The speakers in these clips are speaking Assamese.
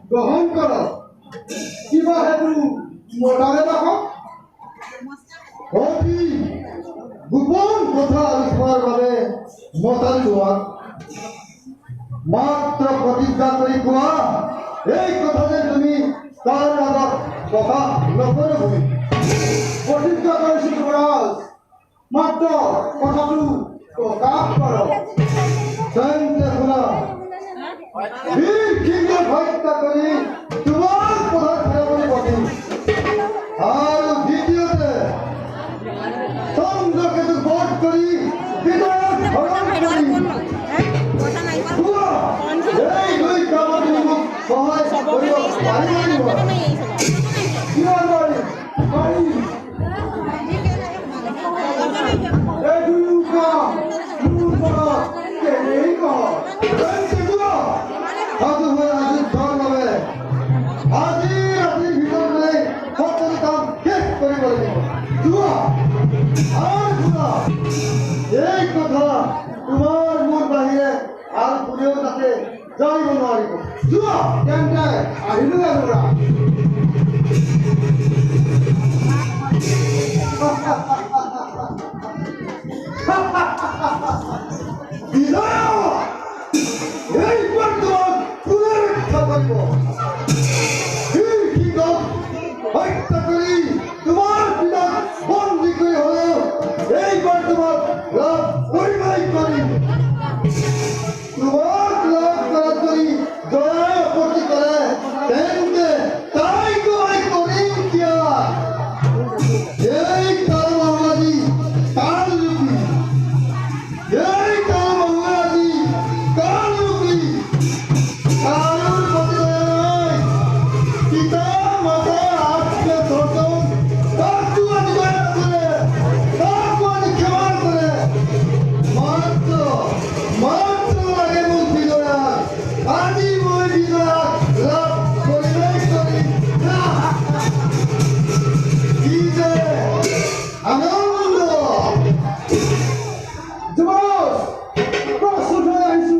গ্ৰহণ কৰো কিবা হেতু মোটালে ৰাখো অতি গোপন কথা আলোচনাৰ বাবে মতাল লোৱা মাত্ৰ প্ৰতিজ্ঞা কৰি কোৱা এই কথা যে তুমি তাৰ আগত কথা নকৰো বুলি প্ৰতিজ্ঞা কৰিছো মহাৰাজ মাত্ৰ কথাটো প্ৰকাশ কৰ তেন্তে শুনা বীর কিংবা হত্যা করি তোমার প্রধান ফেরাবলি বটে আর দ্বিতীয়তে চন্দ্রকেতু বধ করি বিজয়ের হরণ করি এই দুই কামত মোক সহায় করিব পাৰিব কিমান পাৰি এই দুই কাম দুই পৰা কেনেই কহ সাধু হয়ে আজি জ্বৰ লবে আজি ৰাতিৰ ভিতৰে সকল কাম শেষ কৰিব লাগিব যোৱা আৰ শুনা এই কথা তোমাৰ মোৰ বাহিৰে আৰু কোনেও তাতে জানিব নোৱাৰিব যোৱা তেন্তে আহিলো এবাৰ বিজয় এই বর্তমান পুনরুদ্ধার করব হত্যা করি তোমার পিতা বন্দী করে হলেও এই বর্তমান লাভ পরিমাণ করি তোমার লাভ করা করি দয়ায় আপত্তি করে তেমনি তাই তো আমি করি কিয়া এই কাল মহারাজি কাল রূপী এই কাল মহারাজি কাল রূপী কারুর প্রতি নয় পিতা মাতা আজকে ধরত তাকে আজ দয়া করে তাকে আজ ক্ষমা করে মাত্র লাগে মুখ বিজয়া আজি মই বিজয়া লাভ করিলেই করি কি যে আনন্দ যুবরাজ প্রস্তুত হয়ে আইছো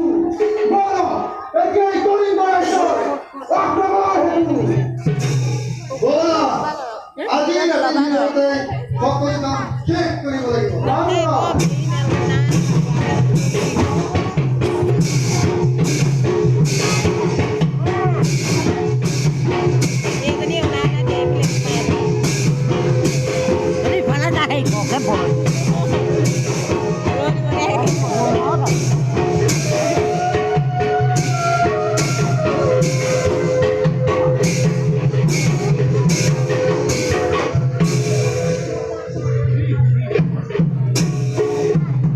বলো একেই করি বয়স আক্রমণ হেতু বলা আজি ৰাতিৰ ভিতৰতে সকলো কাম শেষ কৰিব লাগিব